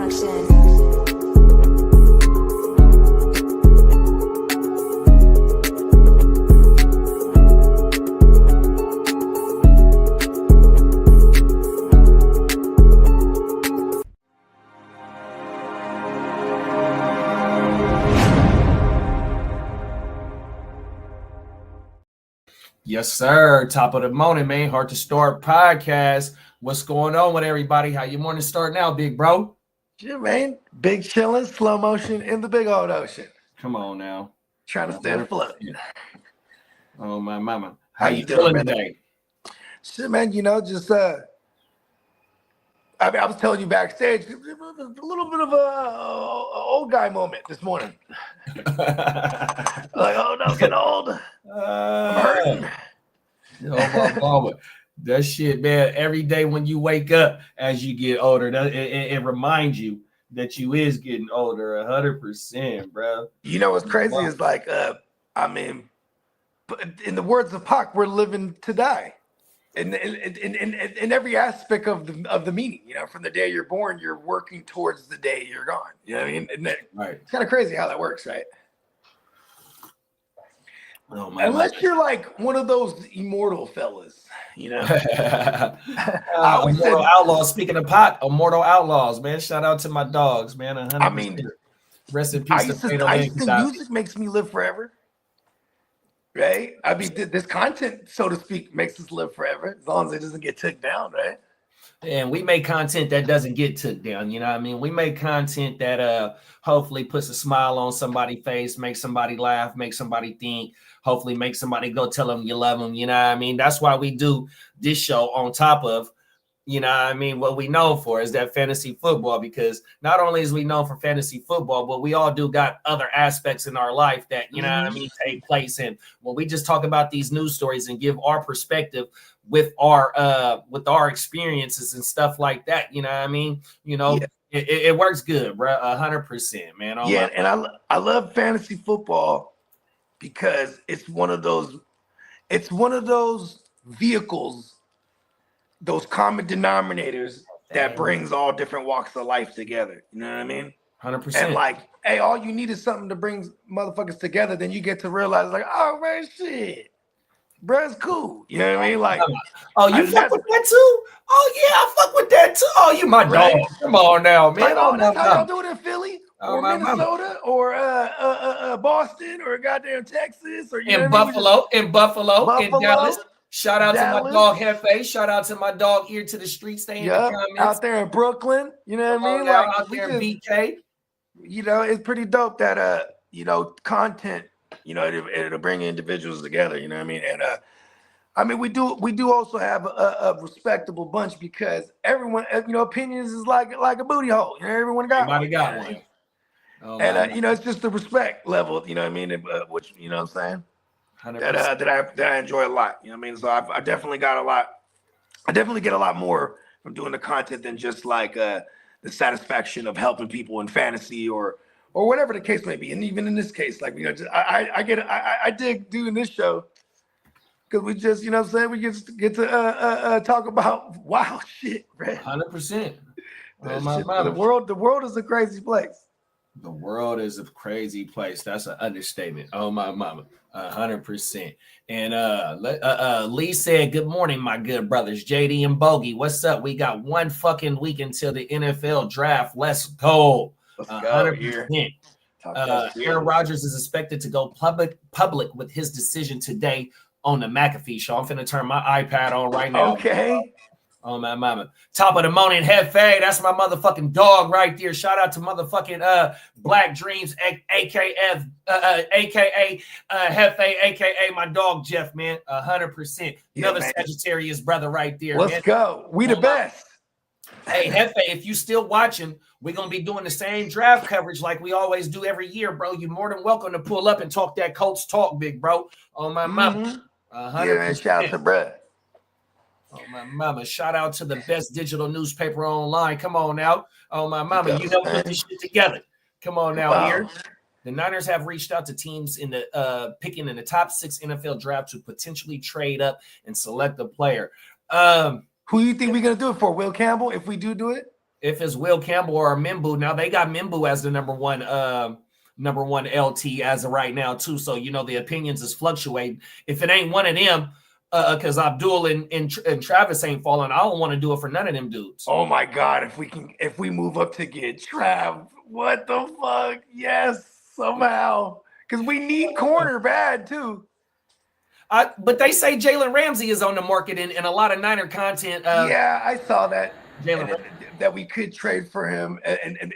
production. Yes, sir. Top of the morning, man. Hard to Start podcast. What's going on with everybody? How your morning starting out, big bro? Shit, man. Big chilling, slow motion in the big old ocean. Come on now. Trying to stay afloat. Oh, my mama. How you doing, brother? Today? Shit, man, just I was telling you backstage, a little bit of a old guy moment this morning. Like, oh, no, I'm getting old. I'm hurting. Oh, that shit, man. Every day when you wake up as you get older, it reminds you that you is getting older 100%, bro. You know what's crazy is like, in the words of Pac, we're living to die. In every aspect of the meaning, from the day you're born, you're working towards the day you're gone. You know what I mean? Right. It's kind of crazy how that works, right? Oh, my Unless you're like one of those immortal fellas, Immortal Outlaws. Speaking of pot, Immortal Outlaws, man. Shout out to my dogs, man. 100%. I mean, rest in peace. I used to think music makes me live forever. Right? I mean, this content, so to speak, makes us live forever as long as it doesn't get took down, right? And we make content that doesn't get took down. You know what I mean? We make content that hopefully puts a smile on somebody's face, makes somebody laugh, makes somebody think, hopefully make somebody go tell them you love them. You know what I mean? That's why we do this show on top of, you know what I mean? What we know for is that fantasy football, because not only is we known for fantasy football, but we all do got other aspects in our life that, you know what I mean, take place. And when we just talk about these news stories and give our perspective with our experiences and stuff like that, you know what I mean? It works good, bro. 100%, man. And I love fantasy football because it's one of those vehicles, those common denominators that brings all different walks of life together. You know what I mean? 100%. And like, hey, all you need is something to bring motherfuckers together. Then you get to realize, like, oh man, shit, bruh, it's cool. You know what I mean? Like, oh, you fuck with that too? Oh yeah, I fuck with that too. Oh, you my dog. Come on now, man. Like, that's how y'all do it in Philly or Minnesota or Boston or goddamn Texas or in Buffalo, in Dallas. Shout out to my dog Hefe. Shout out to my dog Ear to the Street. Stay in the comments. Out there in Brooklyn. You know what I mean? Like out there in BK. It's pretty dope that content, it'll bring individuals together. You know what I mean? And we do also have a respectable bunch because everyone, opinions is like a booty hole. Everyone got one. Oh, and it's just the respect level. You know what I mean? Which you know what I'm saying. That I enjoy a lot. You know what I mean? So I definitely got a lot. I definitely get a lot more from doing the content than just like the satisfaction of helping people in fantasy or whatever the case may be. And even in this case, like I dig doing this show because we just we get to talk about wild shit, right? 100%. The world is a crazy place. The world is a crazy place. That's an understatement. Oh my mama, 100%. And Lee said, "Good morning, my good brothers, JD and Bogey. What's up? We got one fucking week until the NFL draft. Let's go." 100%. Aaron Rodgers is expected to go public with his decision today on the McAfee show. I'm finna turn my iPad on right now. Okay. Oh my mama. Top of the morning, Hefe. That's my motherfucking dog right there. Shout out to motherfucking Black Dreams, aka Hefe, aka my dog Jeff, man. 100%. Another Sagittarius brother right there. Let's go. We the best. Hey, Hefe, if you still watching, we're gonna be doing the same draft coverage like we always do every year, bro. You're more than welcome to pull up and talk that Colts talk, big bro. On my mama. 100%. Shout out to Brett. Oh, my mama. Shout out to the best digital newspaper online. Come on now. Oh, my mama. You helped put this shit together. Come on now here. The Niners have reached out to teams in the picking in the top 6 NFL draft to potentially trade up and select a player. Who do you think we're going to do it for? Will Campbell, if we do it? if it's Will Campbell or Mimbu. Now they got Mimbu as the number one LT as of right now too. So the opinions is fluctuating. If it ain't one of them, because Abdul and Travis ain't falling, I don't want to do it for none of them dudes. Oh my God, if we move up to get Trav, what the fuck? Yes, somehow. Because we need corner bad too. But they say Jalen Ramsey is on the market and a lot of Niner content. Yeah, I saw that. That we could trade for him, and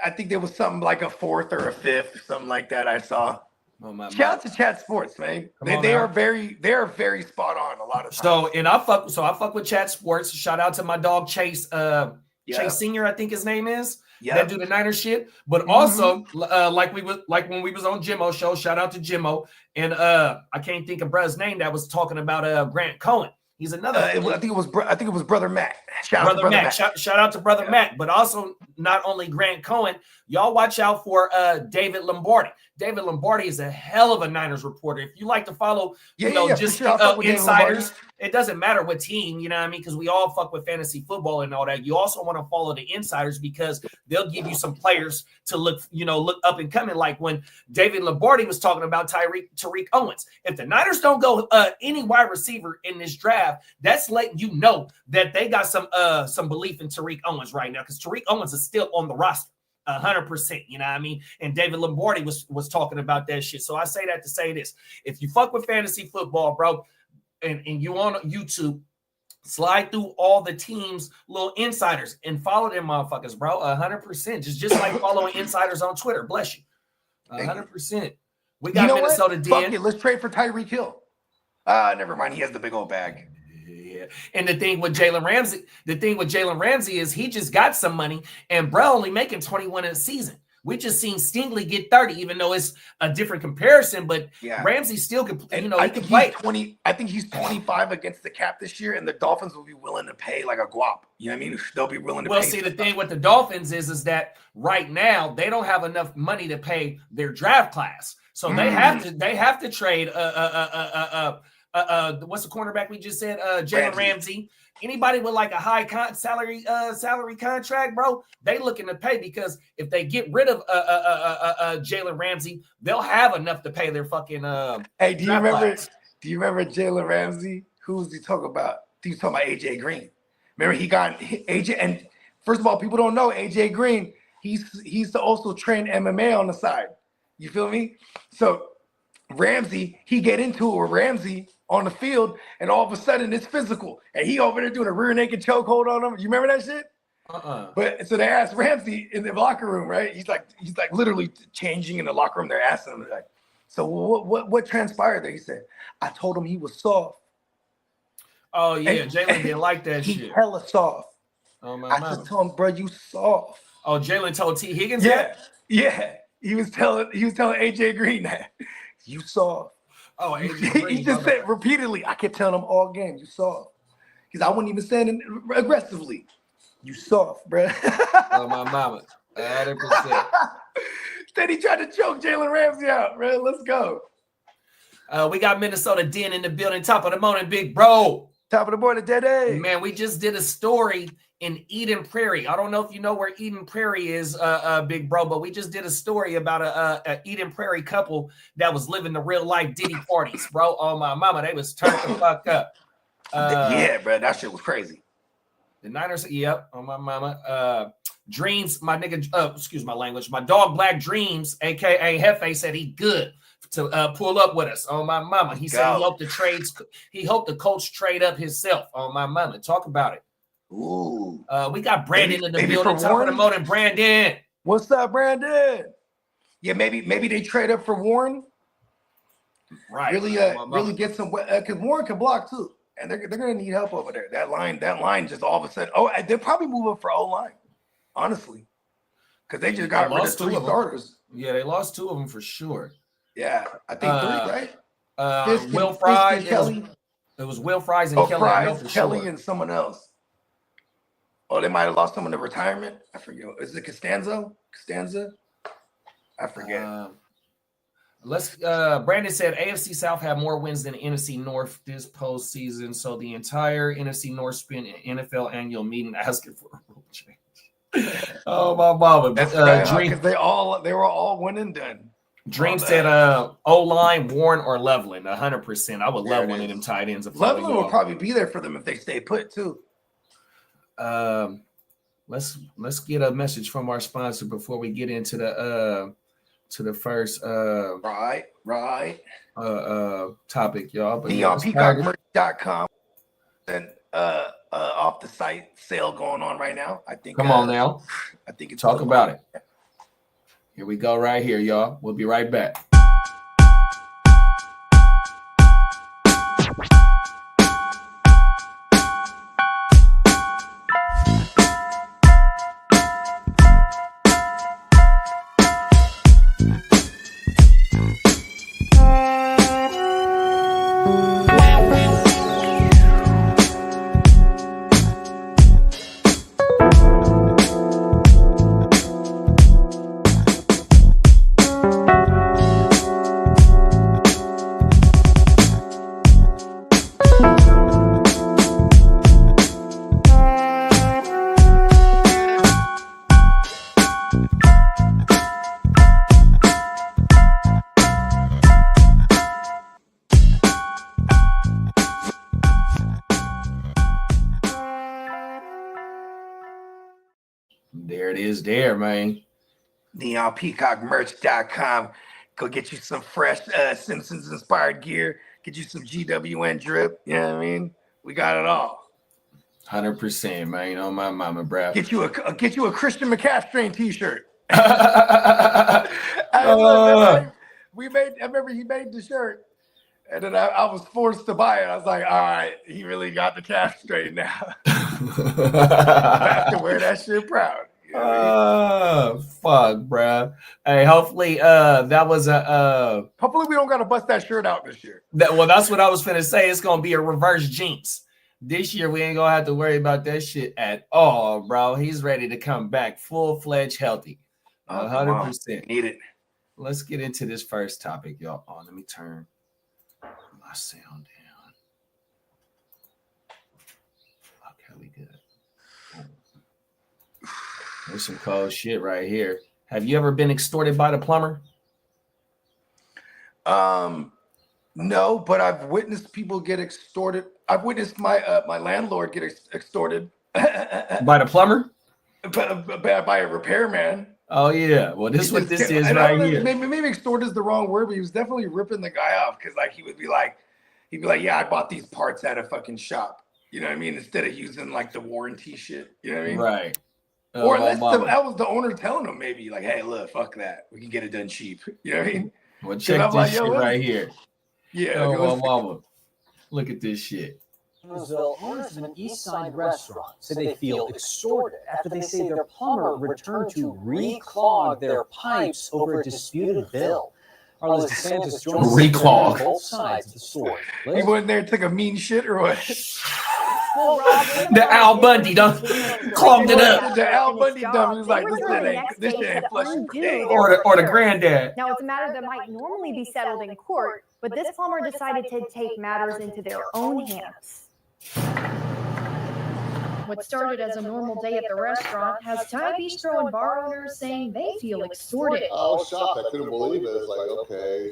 I think there was something like a 4th or a 5th, something like that. I saw. Shout out to Chat Sports, man. They are very spot on a lot of times. I fuck with Chat Sports. Shout out to my dog Chase. Chase Senior, I think his name is. Yeah, that do the Niner shit. But also, like when we was on Jimmo show. Shout out to Jimmo, and I can't think of brother's name that was talking about Grant Cohen. He's another. I think it was Brother Matt. Shout out to Brother Matt. But also not only Grant Cohen. Y'all watch out for David Lombardi. David Lombardi is a hell of a Niners reporter. If you like to follow, insiders, it doesn't matter what team, you know what I mean? Because we all fuck with fantasy football and all that. You also want to follow the insiders because they'll give you some players to look up and coming. Like when David Lombardi was talking about Tariq Owens. If the Niners don't go any wide receiver in this draft, that's letting you know that they got some belief in Tariq Owens right now because Tariq Owens is still on the roster. 100%, you know what I mean? And David Lombardi was talking about that shit. So I say that to say this. If you fuck with fantasy football, bro, and you on YouTube, slide through all the teams' little insiders and follow them motherfuckers, bro. 100%. Just like following insiders on Twitter. Bless you. 100%. We got Minnesota Den. Fuck it. Let's trade for Tyreek Hill. Never mind. He has the big old bag. Yeah. And the thing with Jalen Ramsey is he just got some money and bro only making 21 in a season. We just seen Stingley get 30, even though it's a different comparison, but Ramsey still could, he can play. I think he's 25 against the cap this year, and the Dolphins will be willing to pay like a guap. You know what I mean? They'll be willing to pay. Well, see, the thing with the Dolphins is that right now they don't have enough money to pay their draft class. So they have to trade what's the cornerback we just said? Jalen Ramsey. Anybody with like a high salary contract, bro, they looking to pay because if they get rid of Jalen Ramsey, they'll have enough to pay their fucking. Hey, do you remember Jalen Ramsey? Who was he talking about? He was talking about AJ Green. Remember he got AJ, and first of all, people don't know AJ Green. He's to also train MMA on the side. You feel me? So Ramsey, he get into it with Ramsey on the field, and all of a sudden it's physical, and he over there doing a rear naked chokehold on him. You remember that shit? But so they asked Ramsey in the locker room, right? He's like literally changing in the locker room. They're asking him like, so what transpired there? He said, I told him he was soft. Oh yeah, Jalen didn't like that shit. He's hella soft. Oh my! I just told him, bro, you soft. Oh, Jalen told T Higgins. Yeah. He was telling AJ Green that you soft. Oh, AJ Green. He just said repeatedly. I kept telling him all game, you soft. Because I wasn't even saying it aggressively. You soft, bro. Oh my mama, 100%. Then he tried to choke Jalen Ramsey out, bro. Let's go. We got Minnesota Den in the building. Top of the morning, big bro. Top of the morning, Daddy. Man, we just did a story in Eden Prairie. I don't know if you know where Eden Prairie is, big bro, but we just did a story about a Eden Prairie couple that was living the real life Diddy parties, bro. Oh my mama, they was turned the fuck up. Yeah, bro, that shit was crazy. The Niners, yep, on my mama. Dreams, my nigga, excuse my language. My dog Black Dreams, aka Hefe, said he good to pull up with us. On my mama, he said he hoped the coach trade up himself. On my mama, talk about it. Ooh, we got Brandon in the building. Top of the morning, Brandon. What's up, Brandon? Yeah, maybe they trade up for Warren. Right. Really get some because Warren can block too, and they're gonna need help over there. That line just all of a sudden. Oh, they'll probably move up for O-line, honestly, because they just got rid of 3 starters. Yeah, they lost 2 of them for sure. Yeah, I think 3, right? Will Fry, Kelly. It was Will Fries and Kelly. Fries, Kelly, and someone else. Oh, they might have lost someone to retirement. I forget. Is it Costanza? I forget. Let's. Brandon said AFC South had more wins than NFC North this postseason, so the entire NFC North spent an NFL annual meeting asking for a rule change. Oh my mama! That's Dream, because they were all one and done. Dream said O-line, Warren or Loveland, 100%. I would love one of them tight ends. Loveland will probably be there for them if they stay put too. Let's get a message from our sponsor before we get into the first topic, y'all. But NeonPeacockMerch.com and off the site sale going on right now. I think. Come on now. I think it's talk about it. Here we go, right here, y'all. We'll be right back. There, man. NeonPeacockMerch.com. Go get you some fresh Simpsons inspired gear. Get you some GWN drip. You know what I mean? We got it all. 100%, man. On my mama, bro. Get you a Christian McCaffrey t-shirt. I remember he made the shirt. And then I was forced to buy it. I was like, all right, he really got the calf straight now. I have to wear that shit proud. Fuck, bro. Hey, hopefully that was a hopefully we don't gotta bust that shirt out this year. That's what I was finna say. It's gonna be a reverse jinx. This year we ain't gonna have to worry about that shit at all, bro. He's ready to come back full-fledged healthy. 100%. Need it. Let's get into this first topic, y'all. Oh, let me turn my sound down. Okay, we good. There's some cold shit right here. Have you ever been extorted by the plumber? No, but I've witnessed people get extorted. I've witnessed my my landlord get extorted by the plumber, by a repairman. Oh yeah, well this is what this is right here. Maybe extort is the wrong word, but he was definitely ripping the guy off because like he'd be like, yeah, I bought these parts at a fucking shop. You know what I mean? Instead of using like the warranty shit. You know what I mean? Right. Or that was the owner telling him maybe like, hey, look, fuck that. We can get it done cheap. You know what I mean? Well, check this shit right here. Yeah. Mama. Look at this shit. Owners of an East Side restaurant say they feel extorted after they say their plumber returned to reclog their pipes over a disputed bill. Carlos DeSantis joins reclog both sides of the story. He went there and took a mean shit or what? The Al Bundy done clogged it up. The Al Bundy dumb. He was like, this shit ain't flushing. Or the granddad. Now, it's a matter that might normally be settled in court, but this plumber decided to take matters into their own hands. What started as a normal day at the restaurant has Thai bistro and bar owners saying they feel extorted. I was shocked. I couldn't believe it. It's like, okay,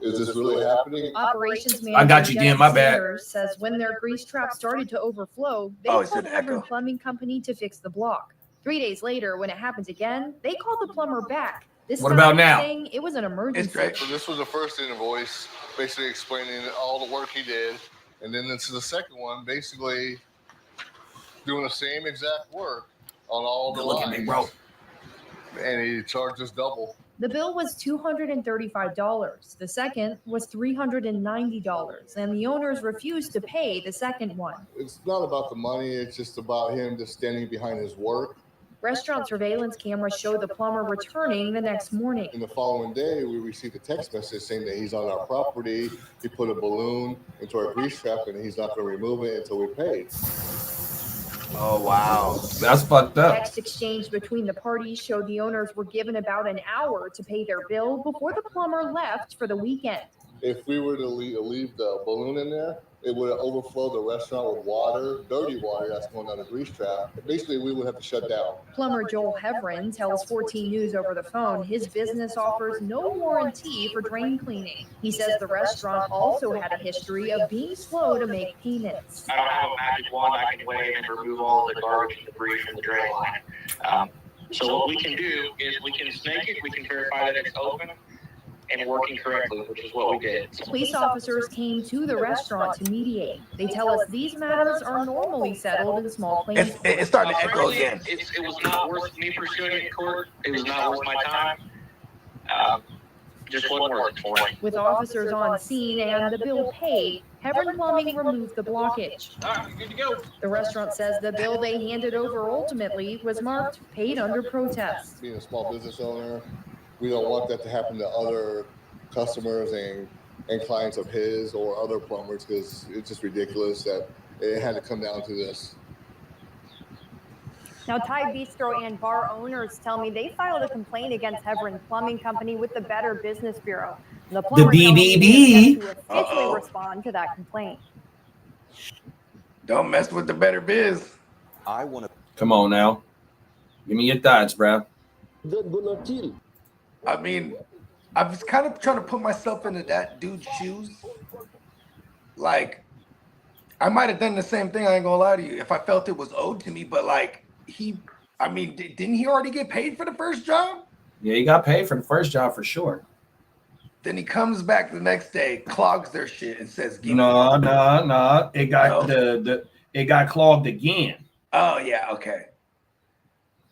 is this really happening? Operations manager I got you, Dan. My bad. Says when their grease trap started to overflow, they called every plumbing company to fix the block. 3 days later, when it happens again, they called the plumber back. What about now? Saying it was an emergency. It's great. So this was the first invoice, basically explaining all the work he did, and then this is the second one, basically doing the same exact work on all the lines. Look at me, bro. And he charged us double. The bill was $235. The second was $390, and the owners refused to pay the second one. It's not about the money. It's just about him just standing behind his work. Restaurant surveillance cameras show the plumber returning the next morning. And the following day, we received a text message saying that he's on our property. He put a balloon into our grease trap, and he's not going to remove it until we paid. Oh, wow. That's fucked up. Text exchange between the parties showed the owners were given about an hour to pay their bill before the plumber left for the weekend. If we were to leave the balloon in there, it would overflow the restaurant with water, dirty water that's going down the grease trap. Basically, we would have to shut down. Plumber Joel Heverin tells 14 News over the phone his business offers no warranty for drain cleaning. He says the restaurant also had a history of being slow to make payments. I don't have a magic wand I can wave and remove all the garbage and debris from the drain line. So what we can do is we can snake it, we can verify that it's open and working correctly, which is what we did. Police officers came to the restaurant to mediate. They tell us these matters are normally settled in small claims. It's starting to echo again. It was not worth me pursuing it in court. It was not worth my time. Just wasn't worth it for me. With officers on scene and the bill paid, Heverin Plumbing removed the blockage. All right, good to go. The restaurant says the bill they handed over ultimately was marked paid under protest. Being a small business owner, we don't want that to happen to other customers and clients of his or other plumbers, because it's just ridiculous that it had to come down to this. Now, Thai Bistro and bar owners tell me they filed a complaint against Heverin Plumbing Company with the Better Business Bureau. The BBB. to officially respond to that complaint. Don't mess with the Better Biz. I want to. Come on now. Give me your thoughts, bro. I mean, I was kind of trying to put myself into that dude's shoes. Like, I might have done the same thing, I ain't gonna lie to you, if I felt it was owed to me, but like, didn't he already get paid for the first job? Yeah, he got paid for the first job for sure. Then he comes back the next day, clogs their shit, and says, No. It got it got clogged again. Oh yeah, okay.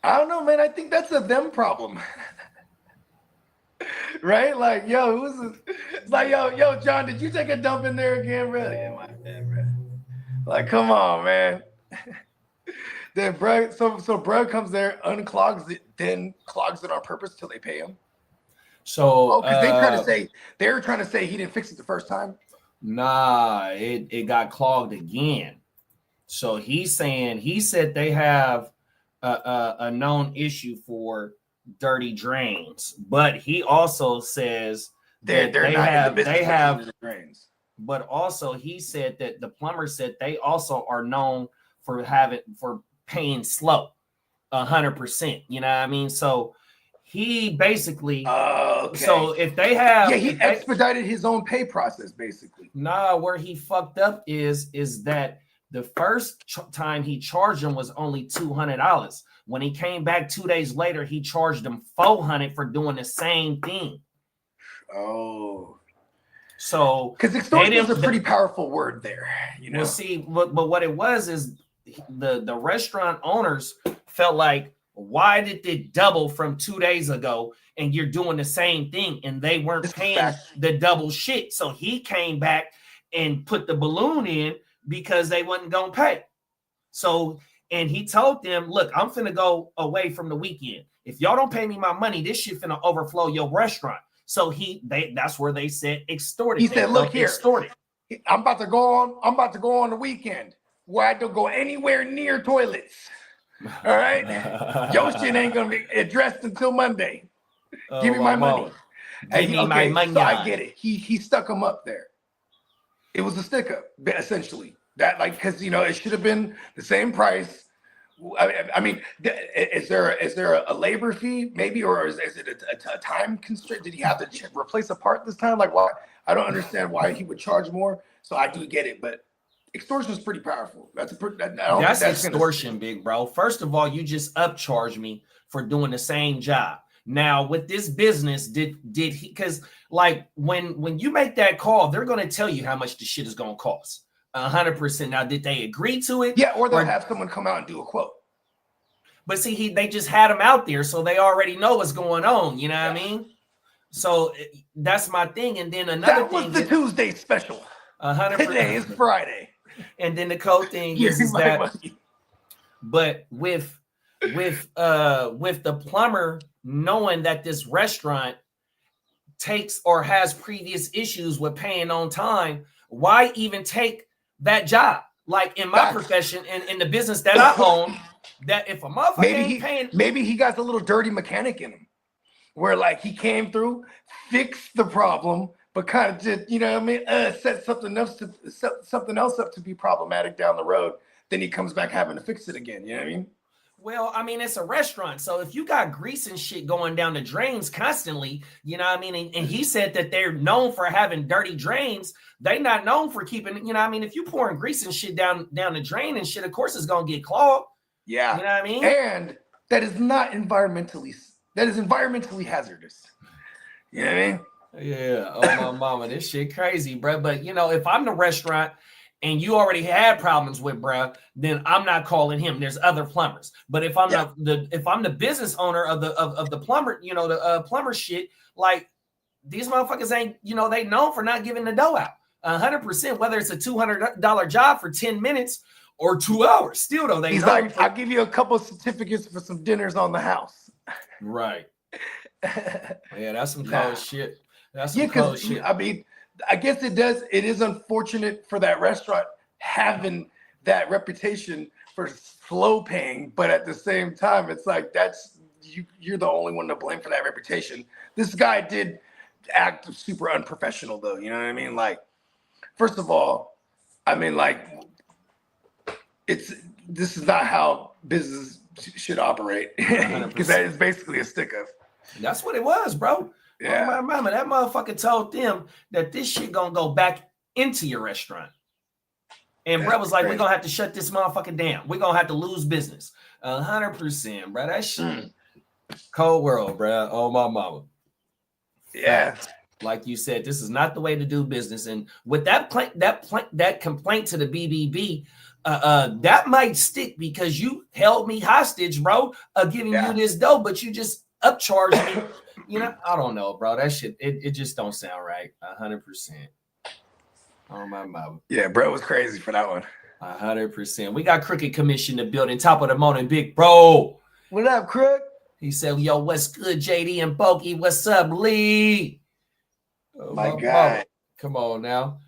I don't know, man. I think that's a them problem. Right? Like, yo, it's like, yo, John, did you take a dump in there again, bro? Yeah, my bad, bro. Like, come on, man. Then bro, so bro comes there, unclogs it, then clogs it on purpose till they pay him. So because they were trying to say he didn't fix it the first time. Nah, it got clogged again. So he said they have a known issue for dirty drains, but he also says that they have drains. But also he said that the plumber said they also are known for paying slow 100%. You know what I mean? So he basically okay. So if they have he expedited his own pay process basically. Nah, where he fucked up is that the first time he charged him was only $200. When he came back 2 days later, he charged him $400 for doing the same thing. Oh, so because extortion is a pretty powerful word there, you know. Well, see, but what it was is the restaurant owners felt like, why did it double from 2 days ago and you're doing the same thing, and they weren't paying the double shit. So he came back and put the balloon in because they wasn't gonna pay. So, and he told them, look, I'm finna go away from the weekend. If y'all don't pay me my money, this shit finna overflow your restaurant. So that's where they said extorted. He said, look here, extorted. I'm about to go on the weekend where I don't go anywhere near toilets. All right, your shit ain't gonna be addressed until Monday. Give me my money. Give me my money. So I get it. He stuck him up there. It was a stick up, essentially. That, like, because it should have been the same price. I mean, is there a labor fee maybe, or is it a time constraint? Did he have to replace a part this time? Like, why? I don't understand why he would charge more. So I do get it, but extortion is pretty powerful. That's extortion, big bro. First of all, you just upcharge me for doing the same job. Now with this business, did he? Because like when you make that call, they're going to tell you how much the shit is going to cost. 100%. Now, did they agree to it? Yeah, or they'll have someone come out and do a quote. But see, they just had him out there, so they already know what's going on. You know what I mean? So that's my thing. And then another thing, that was the Tuesday special. 100%. Today is Friday. And then the cold thing is that, money. But with the plumber knowing that this restaurant takes or has previous issues with paying on time, why even take that job? like in my profession and in the business that I own, that if a motherfucker ain't paying, maybe he got a little dirty mechanic in him, where like he came through, fixed the problem, but kind of just, you know what I mean, set something else up to be problematic down the road. Then he comes back having to fix it again. You know what I mean? well, I mean, it's a restaurant. So if you got grease and shit going down the drains constantly, you know what I mean? And he said that they're known for having dirty drains. They not known for keeping, you know what I mean? If you pouring grease and shit down the drain and shit, of course it's going to get clogged. Yeah. You know what I mean? And that is environmentally hazardous. You know what I mean? Yeah. Oh, my mama, this shit crazy, bro. But, you know, if I'm the restaurant and you already had problems with bro, then I'm not calling him. There's other plumbers. But if I'm the business owner of the plumber, you know, the plumber shit, like these motherfuckers ain't, you know, they known for not giving the dough out 100%, whether it's a $200 job for 10 minutes or 2 hours. Still though, he's like, I'll give you a couple of certificates for some dinners on the house. Right. Yeah, that's some cold shit. That's some cold shit. I mean, I guess it is unfortunate for that restaurant having that reputation for slow paying, but at the same time, it's like you're the only one to blame for that reputation. This guy did act super unprofessional though, you know what I mean? Like, first of all, I mean, like, this is not how business should operate, because that is basically a stick-up. That's what it was, bro. Yeah. Oh, my mama, that motherfucker told them that this shit gonna go back into your restaurant. And bro was like, we're gonna have to shut this motherfucker down. We're gonna have to lose business. 100%, bro. That shit. Cold world, bro. Oh, my mama. Yeah. Like you said, this is not the way to do business. And with that complaint to the BBB, that might stick because you held me hostage, bro, of giving you this dough, but you just upcharged me. You know, I don't know, bro. That shit, it just don't sound right. 100%. Oh, my mama. Yeah, bro was crazy for that one. 100%. We got Crooked Commission in the building. Top of the morning, big bro. What up, Crook? He said, yo, what's good, JD and Bogey? What's up, Lee? Oh, my God. Mama. Come on now.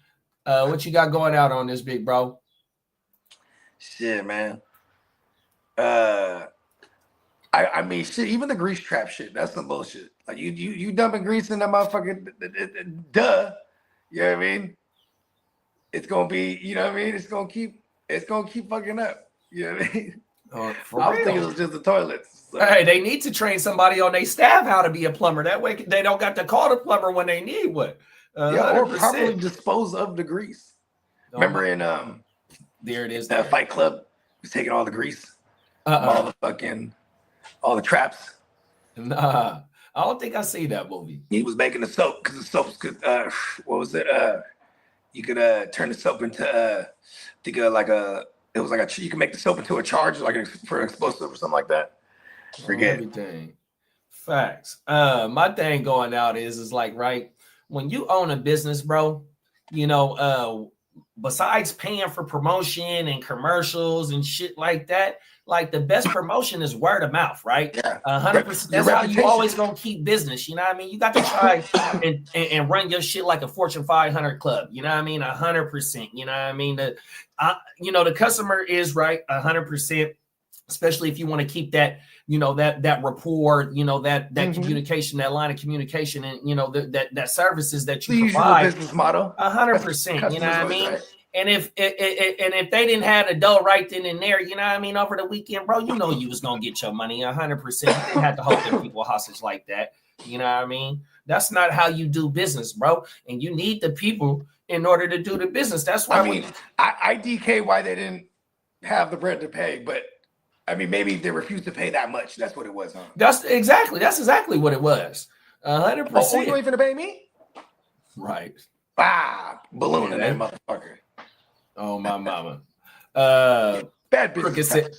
What you got going out on this, big bro? Shit, man. I mean, shit, even the grease trap shit, that's some bullshit. Like you dumping grease in that motherfucking duh. You know what I mean? It's gonna be, you know what I mean? It's gonna keep fucking up. You know what I mean? I was thinking it was just the toilets. So. Hey, they need to train somebody on their staff how to be a plumber. That way they don't got to call the plumber when they need one. Yeah, or properly dispose of the grease. Remember in there it is. That Fight Club was taking all the grease, all the traps. Nah, I don't think I see that movie. He was making the soap because the soaps could what was it? You could turn the soap into you can make the soap into a charge for an explosive or something like that. Forget everything. Facts. My thing going out is like, right, when you own a business, bro, you know, besides paying for promotion and commercials and shit like that, like the best promotion is word of mouth, right? Yeah. 100%. That's how you always gonna keep business. You know what I mean? You got to try and run your shit like a Fortune 500 club. You know what I mean? 100%. You know what I mean? The customer is right 100%, especially if you want to keep that, you know, that rapport, you know, that communication, that line of communication, and you know that services that you provide. Business model. 100%. You know what I mean? And if they didn't have the dough right then and there, you know what I mean, over the weekend, bro, you know you was gonna get your money 100%. You didn't have to hold them people hostage like that. You know what I mean? That's not how you do business, bro. And you need the people in order to do the business. That's why I DK why they didn't have the bread to pay, but I mean maybe they refused to pay that much. That's what it was, huh? That's exactly what it was. 100%. Oh, you ain't finna pay me? Right. Ballooning that motherfucker. Oh, my mama. Bad business.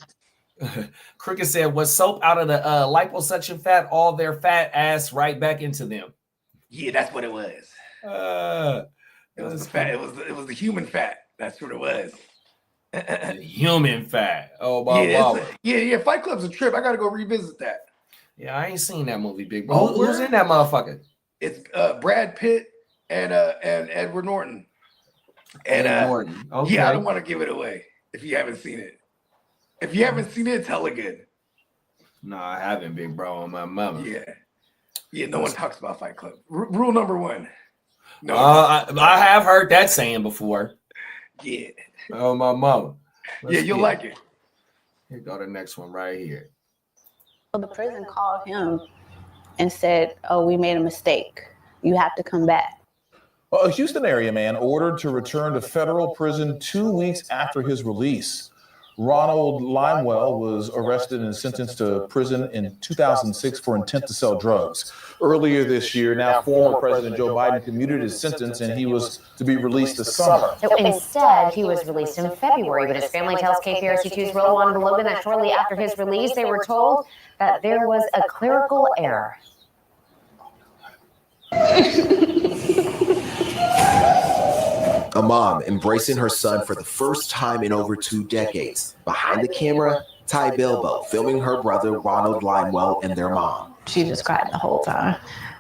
Cricket said, was soap out of the liposuction fat, all their fat ass right back into them? Yeah, that's what it was. It was the fat. It was the human fat. That's what it was. Human fat. Oh, my mama. Yeah. Fight Club's a trip. I got to go revisit that. Yeah, I ain't seen that movie, big bro. Who's in that motherfucker? It's Brad Pitt and Edward Norton. And Norton. Okay. Yeah, I don't want to give it away. If you haven't seen it. If you haven't seen it, it's hella good. No, I haven't, big bro, on my mama. Yeah, no one talks about Fight Club. Rule number 1. No. I have heard that saying before. Yeah. Oh, my mama. You'll like it. Here go the next one right here. So the prison called him and said, "Oh, we made a mistake. You have to come back." Well, a Houston area man ordered to return to federal prison 2 weeks after his release. Ronald Limewell was arrested and sentenced to prison in 2006 for intent to sell drugs. Earlier this year, now former President Joe Biden commuted his sentence and he was to be released this summer. Instead, he was released in February, but his family tells KPRC2's Rowan Logan that shortly after his release, they were told that there was a clerical error. A mom embracing her son for the first time in over 2 decades. Behind the camera, Ty Bilbo filming her brother Ronald Limewell and their mom. She just cried the whole time.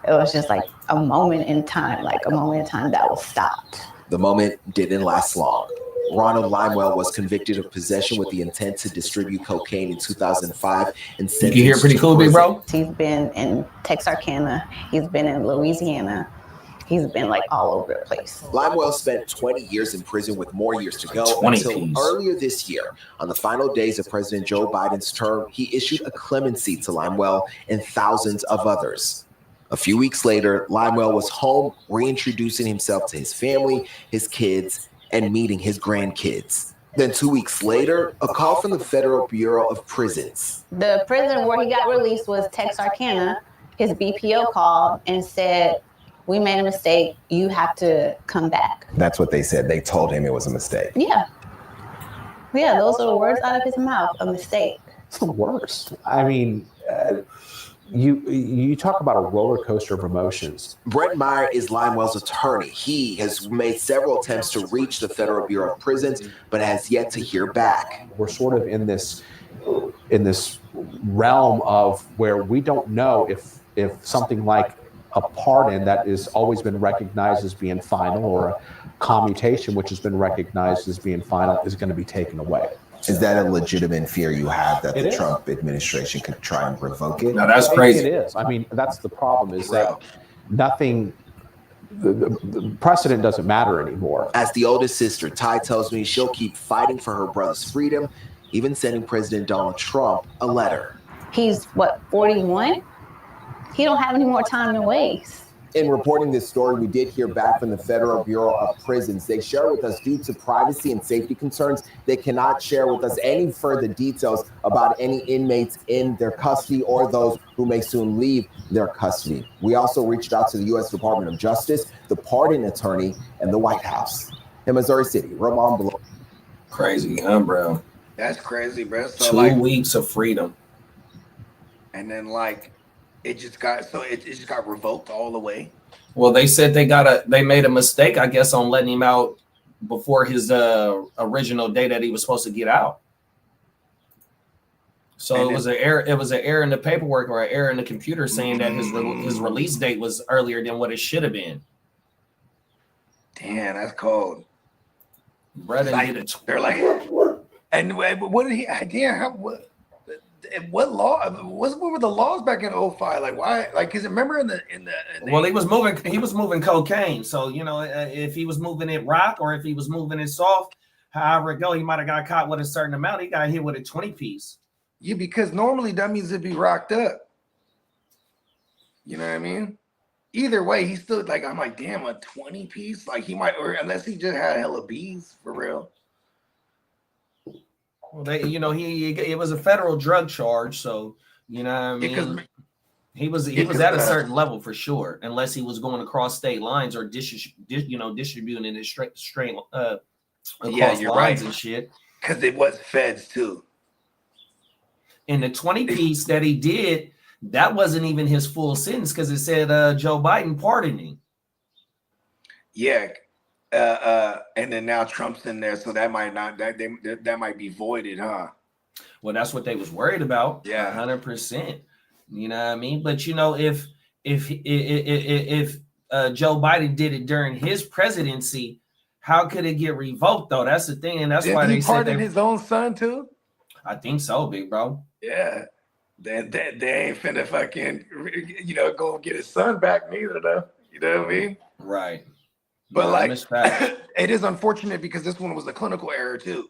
It was just like a moment in time that was stopped. The moment didn't last long. Ronald Limewell was convicted of possession with the intent to distribute cocaine in 2005 and sentenced. You hear pretty cool, big bro? He's been in Texarkana. He's been in Louisiana. He's been like all over the place. Limewell spent 20 years in prison with more years to go until earlier this year. On the final days of President Joe Biden's term, he issued a clemency to Limewell and thousands of others. A few weeks later, Limewell was home, reintroducing himself to his family, his kids, and meeting his grandkids. Then 2 weeks later, a call from the Federal Bureau of Prisons. The prison where he got released was Texarkana. His BPO called and said, "We made a mistake. You have to come back." That's what they said. They told him it was a mistake. Yeah, those are the words out of his mouth, a mistake. It's the worst. I mean, you talk about a roller coaster of emotions. Brent Meyer is Limewell's attorney. He has made several attempts to reach the Federal Bureau of Prisons, but has yet to hear back. We're sort of in this realm of where we don't know if something like a pardon that has always been recognized as being final, or a commutation which has been recognized as being final, is going to be taken away. Is that a legitimate fear you have that the Trump administration could try and revoke it? No, that's crazy. It is. I mean, that's the problem, is that nothing, the precedent doesn't matter anymore. As the oldest sister, Ty tells me she'll keep fighting for her brother's freedom, even sending President Donald Trump a letter. He's 41? He don't have any more time to waste. In reporting this story, we did hear back from the Federal Bureau of Prisons. They share with us, due to privacy and safety concerns, they cannot share with us any further details about any inmates in their custody or those who may soon leave their custody. We also reached out to the U.S. Department of Justice, the pardon attorney, and the White House. In Missouri City, Roman below. Crazy, huh, bro? That's crazy, bro. So 2 weeks of freedom. And then it just got revoked all the way. Well, they said they made a mistake, I guess, on letting him out before his original day that he was supposed to get out. So it was an error. It was an error in the paperwork, or an error in the computer, saying that his release date was earlier than what it should have been. Damn, that's cold. Brother, they're like, and what did he? Damn, what law? What were the laws back in 2005? Like, why? Like, cause remember in the well, he was moving cocaine. So, you know, if he was moving it rock, or if he was moving it soft, however it go, he might have got caught with a certain amount. He got hit with a 20 piece. Yeah, because normally that means it'd be rocked up. You know what I mean? Either way, he's still like, I'm like, damn, a 20 piece? Like, he might, or unless he just had hella bees for real. Well, it was a federal drug charge, so you know what I mean. He was at a certain level for sure, unless he was going across state lines or distributing it straight across lines right. And shit. Because it was feds too. And the 20 piece that he did, that wasn't even his full sentence, because it said Joe Biden pardoning. Yeah. And then now Trump's in there, so that might not that might be voided, huh? Well, that's what they was worried about. Yeah, 100%. You know what I mean? But you know, if Joe Biden did it during his presidency, How could it get revoked though? That's the thing, and that's why he they said pardoned his own son too. I think so, big bro. Yeah, they ain't finna fucking go get his son back neither though. You know what I mean? Right. But Yeah, like, it is unfortunate because this one was a clinical error too.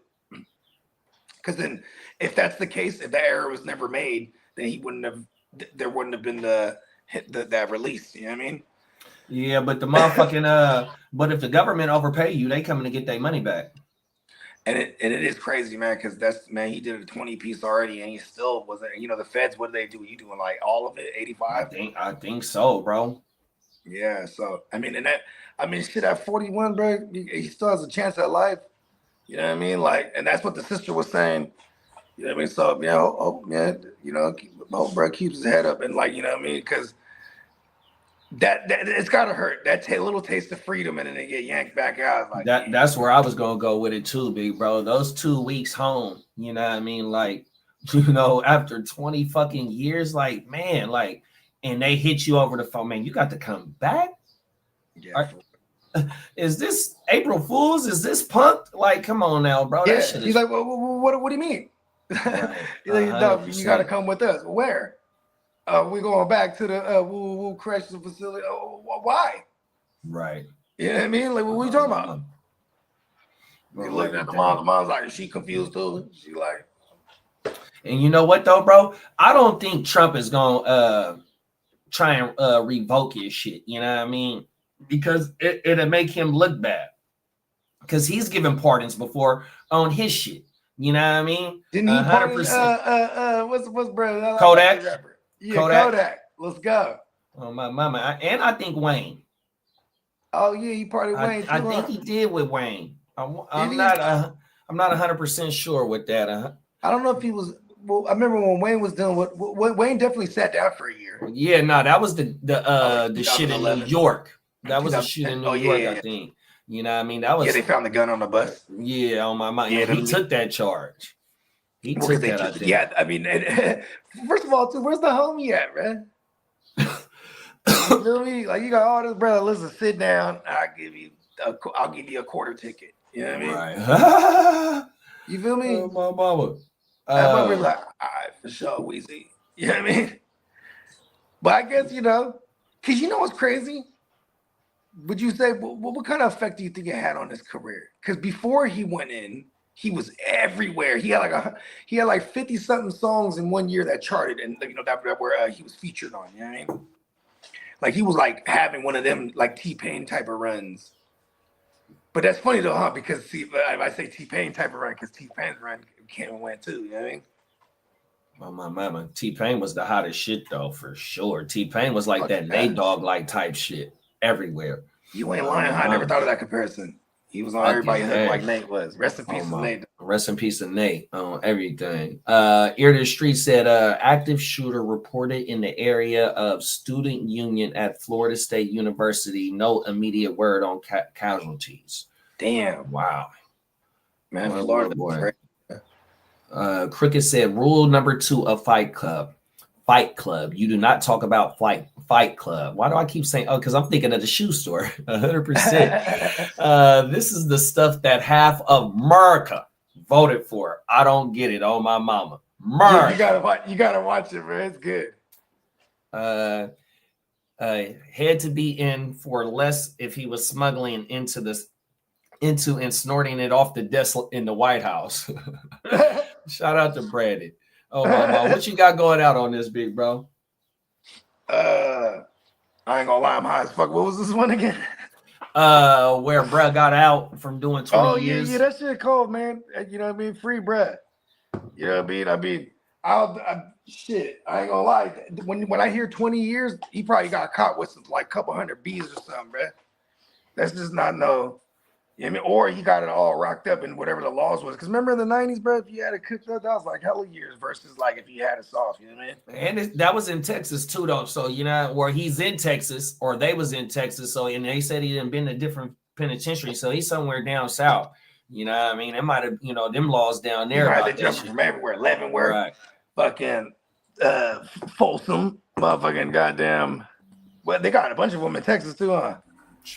Because then, if that's the case, if the error was never made, then there wouldn't have been that release. You know what I mean? Yeah, but the motherfucking but if the government overpay you, they coming to get their money back. And it is crazy, man, because he did a 20 piece already, and he still wasn't. The feds, what do they do? You doing like all of it, 85? I think so, bro. Yeah. So shit, at 41, bro, he still has a chance at life. You know what I mean? Like, and that's what the sister was saying. You know what I mean? So hope bro keeps his head up and like, you know what I mean? Because that it's gotta hurt. That little taste of freedom, and then they get yanked back out. Like, that's where I was gonna go with it too, big bro. Those 2 weeks home, you know what I mean? Like, after 20 fucking years, like, man, like, and they hit you over the phone, man, you got to come back. Yeah. Is this April Fool's? Is this punked? Like, come on now, bro. Yeah. That shit He's like, well, what do you mean? Right. He's like, no, you gotta come with us. Where? We're going back to the Woo correctional facility. Why? Right. You know what I mean? Like, what are you talking about? You looking at the mom. The mom's like, is she confused too? She like. And you know what though, bro? I don't think Trump is gonna try and revoke his shit. You know what I mean? Because it'll make him look bad. Because he's given pardons before on his shit. You know what I mean? Didn't he pardon what's brother? Kodak? Yeah, Kodak. Let's go. Oh my mama. And I think Wayne. Oh yeah, he pardoned Wayne too. I think he did with Wayne. I'm not 100% sure with that. I don't know if he was. Well, I remember when Wayne was done with Wayne definitely sat down for a year. Yeah, no, that was the shit in New York. That was the shit in New York, I think. You know what I mean? That was they found the gun on the bus. Yeah, on my mind. Yeah, he took that charge. He took that, I think. Yeah, I mean, first of all, too, where's the homie at, man? You feel me? Like, you got all this, brother. Listen, sit down. I'll give you a quarter ticket. You know what I mean? Right. You feel me? Oh, my mama. I remember like, all right, for sure, Weezy. You know what I mean? But I guess, because you know what's crazy? Would you say, what kind of effect do you think it had on his career? Because before he went in, he was everywhere. He had like 50 something songs in 1 year that charted, and that where he was featured on. You know what I mean? Like, he was like having one of them like T-Pain type of runs. But that's funny though, huh? Because see, I say T-Pain type of run because T-Pain's run came and went too. You know what I mean? Oh, my mama. T-Pain was the hottest shit though, for sure. T-Pain was like that Nate Dogg like type shit everywhere. You ain't lying. I never thought of that comparison. He was on everybody's head like Nate was. Rest in peace to Nate. Rest in peace to Nate on everything. Ear to the Street said active shooter reported in the area of student union at Florida State University. No immediate word on casualties. Damn. Wow. Man, Florida boy. Cricket said rule number 2 of Fight Club. Fight Club. You do not talk about Fight Club. Why do I keep saying? Oh, because I'm thinking of the shoe store. 100%. This is the stuff that half of America voted for. I don't get it. Oh, my mama. Yeah, you gotta watch it, man. It's good. Had to be in for less if he was smuggling into and snorting it off the desk in the White House. Shout out to Brandon. Oh, my, what you got going out on this, big bro? I ain't gonna lie, I'm high as fuck. What was this one again? Where bruh got out from doing 20 years. Yeah, that shit cold, man. You know what I mean? Free bruh. You know what I mean? I ain't gonna lie. When I hear 20 years, he probably got caught with some like couple hundred B's or something, bruh. That's just not no. You know what I mean? Or he got it all rocked up in whatever the laws was. Because remember in the 90s, bro, if you had it cooked up, that was like hella years versus like if you had it soft, you know what I mean? And that was in Texas too, though. So, where he's in Texas or they was in Texas. So, and they said he didn't been to different penitentiaries. So he's somewhere down south. You know what I mean? It might have, them laws down there. Right, they jumping from everywhere. Leavenworth, right. Fucking Folsom, motherfucking goddamn. Well, they got a bunch of them in Texas too, huh?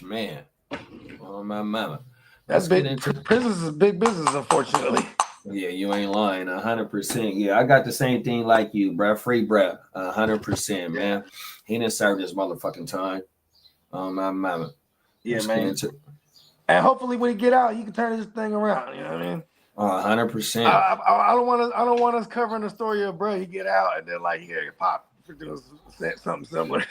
Man. Oh, my mama. That's big. Prisons is big business, unfortunately. Yeah, you ain't lying. 100%. Yeah, I got the same thing like you, bro. Free breath. 100%, man. He didn't serve his motherfucking time. My mama. Yeah, man. And hopefully, when he get out, he can turn this thing around. You know what I mean? 100%. I don't want us covering the story of bro. He get out and then like he get popped for doing something similar.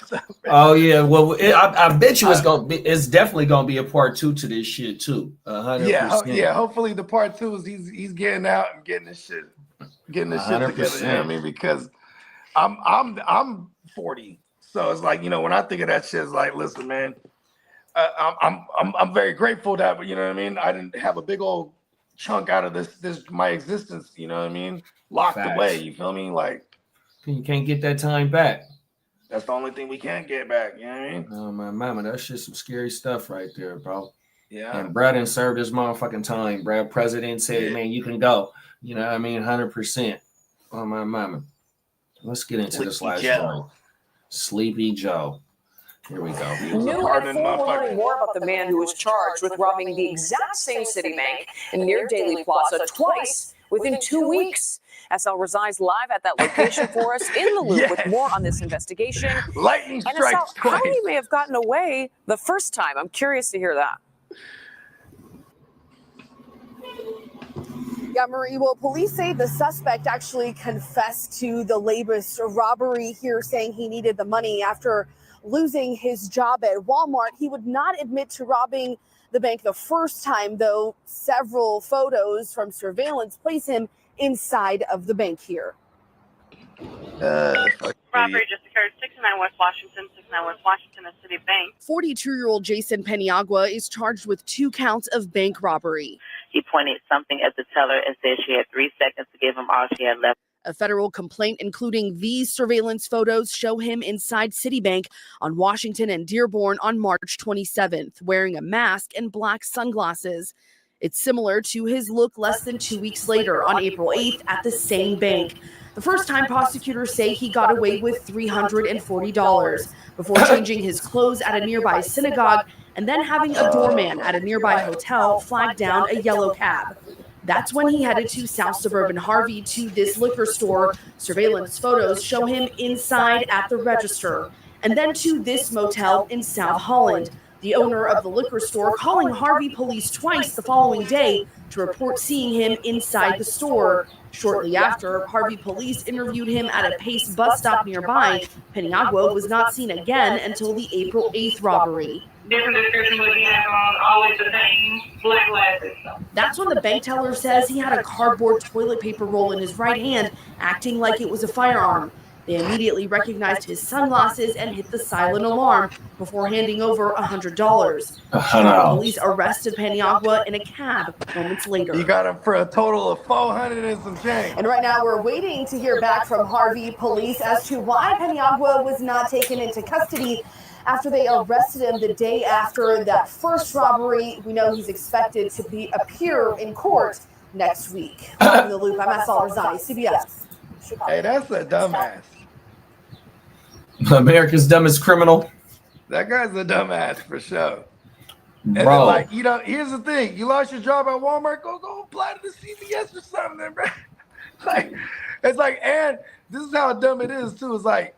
Oh yeah, well, I bet you it's definitely gonna be a part 2 to this shit too. 100%. Yeah. Hopefully, the part 2 is he's getting out and getting this shit together. You know what I mean? Because I'm 40, so it's like, you know, when I think of that shit, it's like, listen, man, I'm very grateful that, you know what I mean, I didn't have a big old chunk out of this my existence, you know what I mean, locked away. You feel me? Like, you can't get that time back. That's the only thing we can't get back. You know what I mean? Oh my mama, that's just some scary stuff right there, bro. Yeah. And Brad didn't serve his motherfucking time. Brad, president said, man, you can go. You know what I mean? 100%. Oh my mama. Let's get into this last one. Sleepy Joe. Here we go. New at 4 learning more about the man who was charged with robbing the exact same Citibank near Daily Plaza twice within 2 weeks. SL resides live at that location for us in the loop with more on this investigation. Lightning strikes twice. How he may have gotten away the first time. I'm curious to hear that. Yeah, Marie, well, police say the suspect actually confessed to the latest robbery here, saying he needed the money after losing his job at Walmart. He would not admit to robbing the bank the first time, though several photos from surveillance place him inside of the bank here. Robbery just occurred 69 West Washington, 69 West Washington, a City Bank. 42-year-old Jason Peniagua is charged with 2 counts of bank robbery. He pointed something at the teller and said she had 3 seconds to give him all she had left. A federal complaint, including these surveillance photos, show him inside Citibank on Washington and Dearborn on March 27th, wearing a mask and black sunglasses. It's similar to his look less than 2 weeks later on April 8th at the same bank. The first time prosecutors say he got away with $340 before changing his clothes at a nearby synagogue and then having a doorman at a nearby hotel flag down a yellow cab. That's when he headed to South Suburban Harvey to this liquor store. Surveillance photos show him inside at the register, and then to this motel in South Holland. The owner of the liquor store calling Harvey police twice the following day to report seeing him inside the store. Shortly after, Harvey police interviewed him at a Pace bus stop nearby. Peniagua was not seen again until the April 8th robbery. Different description, but he had on always the same black glasses. That's when the bank teller says he had a cardboard toilet paper roll in his right hand, acting like it was a firearm. They immediately recognized his sunglasses and hit the silent alarm before handing over $100. Police arrested Peniagua in a cab moments later. You got him for a total of $400 and some change. And right now we're waiting to hear back from Harvey police as to why Peniagua was not taken into custody after they arrested him the day after that first robbery. We know he's expected to appear in court next week. In the loop, I'm SL Razani, CBS. Chicago. Hey, that's a dumbass. America's dumbest criminal. That guy's a dumbass for sure. And Bro. then, like, you know, here's the thing: you lost your job at Walmart, go apply to the CVS or something, bro. It's like, and this is how dumb it is too. It's like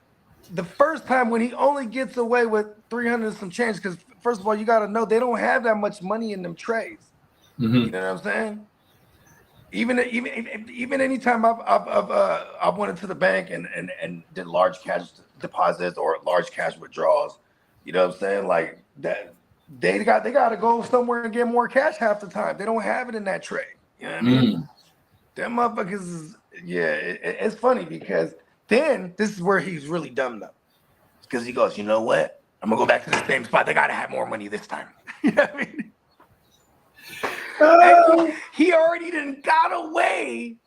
the first time when he only gets away with 300 and some change, because first of all, you got to know they don't have that much money in them trays. Mm-hmm. You know what I'm saying? Even anytime I've went into the bank and did large cash deposits or large cash withdrawals, you know what I'm saying? Like that, they got to go somewhere and get more cash half the time. They don't have it in that tray. You know what I mean? Them motherfuckers, it's funny because then this is where he's really dumb though, because he goes, you know what? I'm gonna go back to the same spot. They gotta have more money this time. You know what I mean? He already done got away,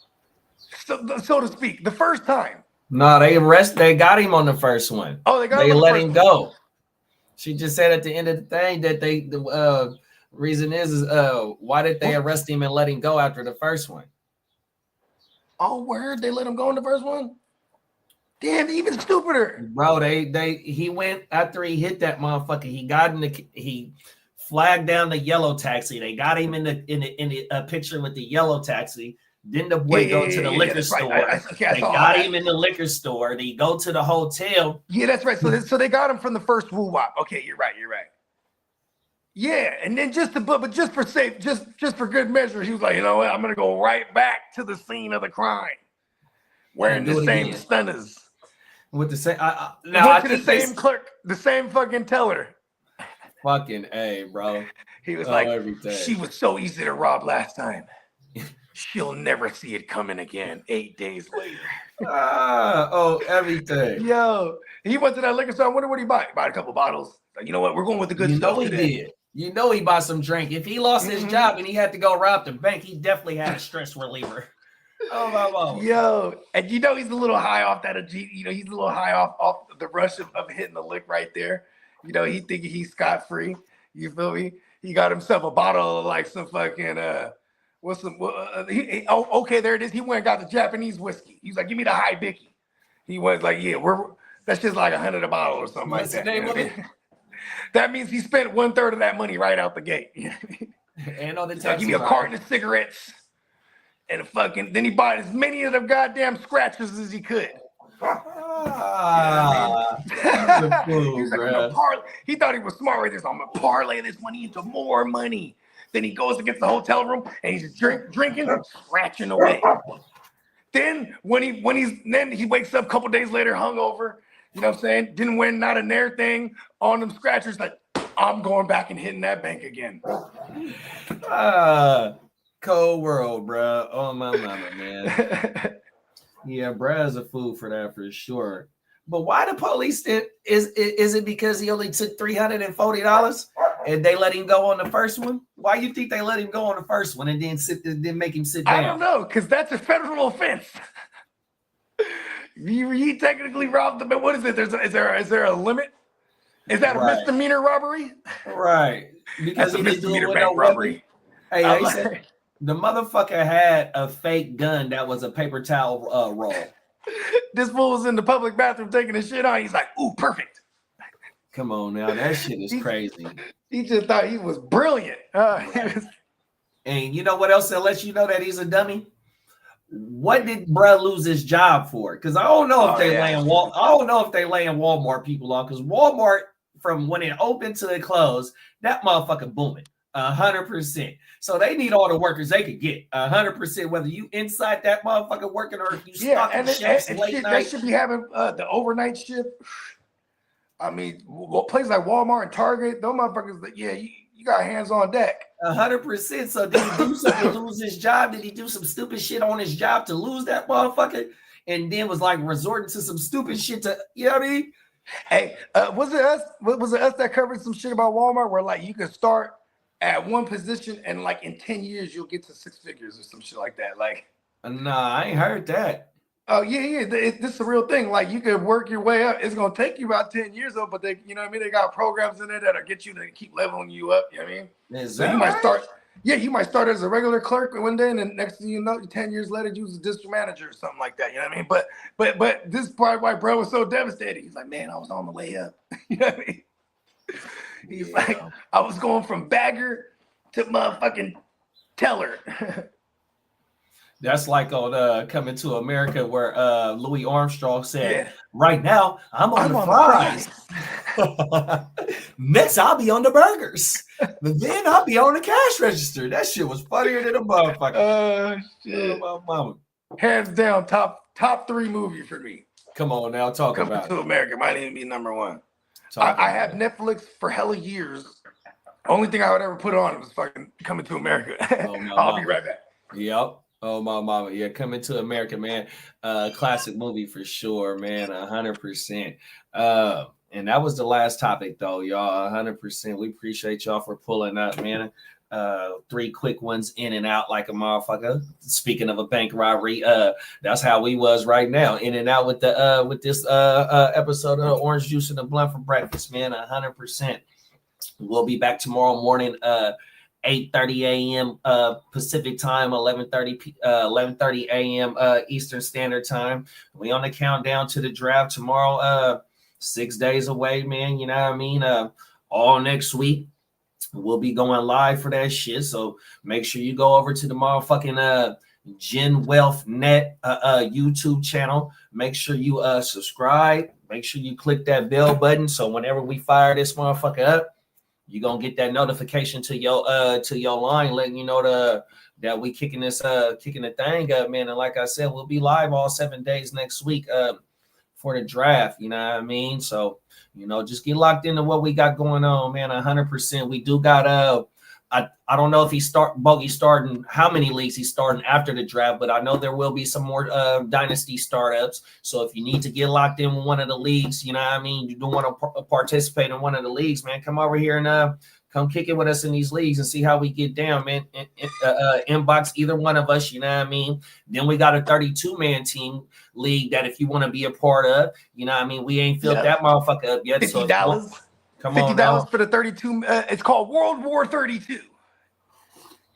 so to speak, the first time. No, they got him on the first one. Oh, they let him go. She just said at the end of the thing that the reason is why did they arrest him and let him go after the first one? Oh, word, they let him go in the first one? Damn, even stupider. Bro, he went after he hit that motherfucker. He got in he flagged down the yellow taxi. They got him in the picture with the yellow taxi. Then the boy go to the liquor store. Right. They got him in the liquor store. They go to the hotel. Yeah, that's right. So they got him from the first woo wop. Okay, you're right. Yeah, and then just for good measure, he was like, you know what? I'm gonna go right back to the scene of the crime, wearing the same stunners. With the same, went to the same clerk, the same fucking teller. Fucking A, bro. He was everything. She was so easy to rob last time. She'll never see it coming again 8 days later. Everything. Yo, he went to that liquor store. I wonder what he bought. He bought a couple bottles. Like, you know what? We're going with the good stuff today. Did. You know he bought some drink. If he lost his job and he had to go rob the bank, he definitely had a stress reliever. Oh my God. Yo, and he's a little high off that. He's a little high off the rush of hitting the lick right there. He thinking he's scot free. You feel me? He got himself a bottle of like some fucking okay, there it is. He went and got the Japanese whiskey. He's like, give me the high Bicky. He was like, yeah, that's just like $100 a bottle or something like that. You know that means he spent 1/3 of that money right out the gate. And on the like, give me a carton of cigarettes and then he bought as many of them goddamn scratchers as he could. He was like, he thought he was smart with this. I'm gonna parlay this money into more money. Then he goes against the hotel room and he's drinking, scratching away. Then when he wakes up a couple days later, hungover, you know what I'm saying? Didn't win not a nair thing on them scratchers. Like, I'm going back and hitting that bank again. Cold world, bro. Oh my mama, man. Yeah, Brad's a fool for that for sure. But why the police did? Is it because he only took $340 and they let him go on the first one? Why you think they let him go on the first one and then make him sit down? I don't know, because that's a federal offense. He technically robbed them. What is it? Is there a limit? Is that a misdemeanor robbery? Right. Because he misdemeanor bank robbery. Hey, they said the motherfucker had a fake gun that was a paper towel roll. This fool was in the public bathroom taking his shit on. He's like, ooh, perfect. Come on now, that shit is crazy. He just thought he was brilliant. And you know what else that lets you know that he's a dummy? What did bruh lose his job for? Because I don't know if they laying Walmart people off. Because Walmart, from when it opened to it closed, that motherfucker booming 100%. So they need all the workers they could get 100%. Whether you inside that motherfucker working or if you stocking shelves late night. They should be having the overnight shift. I mean, places like Walmart and Target, those motherfuckers. You got hands on deck. 100%. So did he do something to lose his job? Did he do some stupid shit on his job to lose that motherfucker? And then was like resorting to some stupid shit to, you know what I mean? Hey, was it us? Was it us that covered some shit about Walmart where like you could start at one position and like in 10 years you'll get to 6 figures or some shit like that? Like, nah, I ain't heard that. Oh yeah. This is a real thing. Like you could work your way up. It's gonna take you about 10 years though, but they, you know what I mean? They got programs in there that'll get you to keep leveling you up. You know what I mean? So you might start. Yeah, you might start as a regular clerk one day, and then next thing you know, 10 years later, you was a district manager or something like that. You know what I mean? But this is probably why bro was so devastated. He's like, man, I was on the way up. You know what I mean? He's like, I was going from bagger to motherfucking teller. That's like on Coming to America where Louis Armstrong said, right now, I'm on the fries. Next, I'll be on the burgers. But then I'll be on the cash register. That shit was funnier than a motherfucker. Shit. My mama. Hands down, top 3 movie for me. Come on now, talk about it. Coming to America might even be number 1. I had Netflix for hella years. Only thing I would ever put on was fucking Coming to America. I'll be right back. Yep. Oh my mama, yeah, Coming to America, man. Classic movie for sure, man. 100%. And that was the last topic, though, y'all. 100%. We appreciate y'all for pulling up, man. 3 quick ones in and out like a motherfucker. Speaking of a bank robbery, that's how we was right now. In and out with the with this episode of Orange Juice and the Blunt for breakfast, man. 100%. We'll be back tomorrow morning. 8:30 a.m. Pacific time, 11:30 a.m. Eastern Standard Time. We on the countdown to the draft tomorrow. 6 days away, man. You know what I mean? All next week. We'll be going live for that shit. So make sure you go over to the motherfucking Gen Wealth Net YouTube channel. Make sure you subscribe. Make sure you click that bell button so whenever we fire this motherfucker up, you're gonna get that notification to your line letting you know that we kicking the thing up, man. And like I said, we'll be live all 7 days next week for the draft. You know what I mean? So, you know, just get locked into what we got going on, man. 100%. We do got I don't know if Bogey starting how many leagues he's starting after the draft, but I know there will be some more dynasty startups. So if you need to get locked in with one of the leagues, you know what I mean, you don't want to participate in one of the leagues, man, come over here and come kick it with us in these leagues and see how we get down, man. Inbox either one of us, you know what I mean? Then we got a 32-man team league that if you want to be a part of, you know what I mean? We ain't filled that motherfucker up yet. $50. So come on, $50 for the 32. It's called World War 32.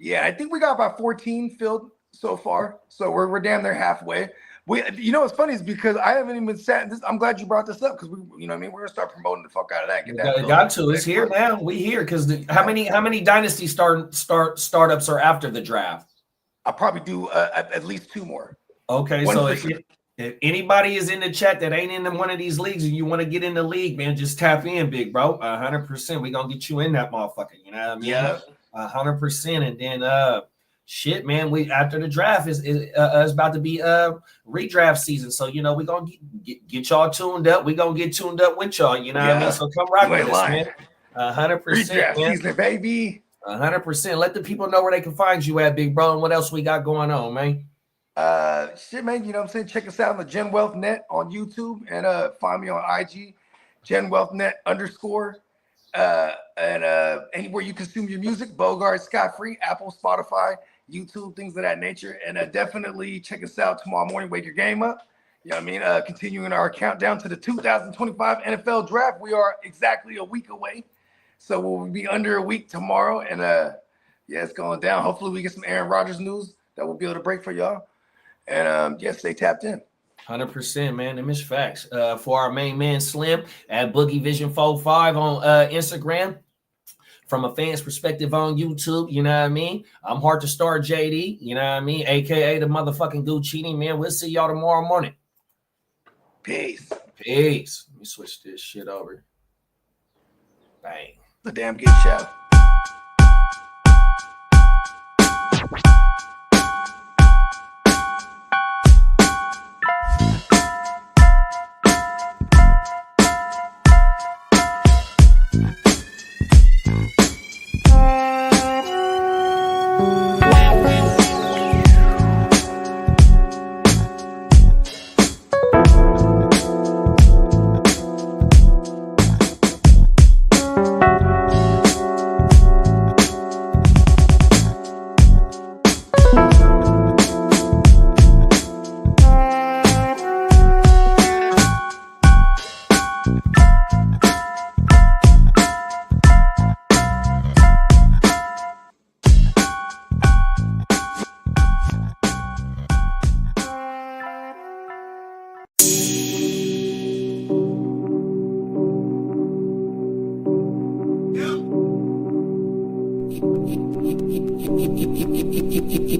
Yeah, I think we got about 14 filled so far. So we're damn near halfway. You know what's funny is because I haven't even sat in this. I'm glad you brought this up because you know what I mean, we're gonna start promoting the fuck out of that. Get that got to. It's here now. We here because how many dynasty startups are after the draft? I'll probably do at least 2 more. Okay, so if anybody is in the chat that ain't in one of these leagues and you want to get in the league, man, just tap in, big bro. 100%. We gonna get you in that motherfucker. You know what I mean? Yeah. 100%. And then shit, man, we after the draft is about to be redraft season. So you know we gonna get y'all tuned up. We gonna get tuned up with y'all. You know what I mean? So come rock with us, man. 100%. Redraft season, baby. 100%. Let the people know where they can find you at, big bro, and what else we got going on, man. Shit, man, you know what I'm saying? Check us out on the Gen Wealth Net on YouTube and find me on IG, Gen Wealth Net _ and anywhere you consume your music, Bogard, Scott Free, Apple, Spotify, YouTube, things of that nature. And definitely check us out tomorrow morning. Wake your game up. You know what I mean? Continuing our countdown to the 2025 NFL draft. We are exactly a week away. So we'll be under a week tomorrow. And yeah, it's going down. Hopefully we get some Aaron Rodgers news that we'll be able to break for y'all. And yeah, stay tapped in. 100%, man. Them is facts. For our main man Slim at Boogie Vision 45 on Instagram. From a fan's perspective on YouTube, you know what I mean? I'm Hard to Start JD, you know what I mean? AKA the motherfucking Guccini, man. We'll see y'all tomorrow morning. Peace. Peace. Let me switch this shit over. Bang. The damn good show.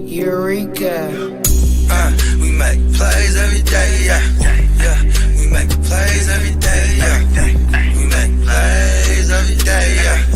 Eureka. We make plays every day, yeah. We make plays every day, yeah. We make plays every day, yeah.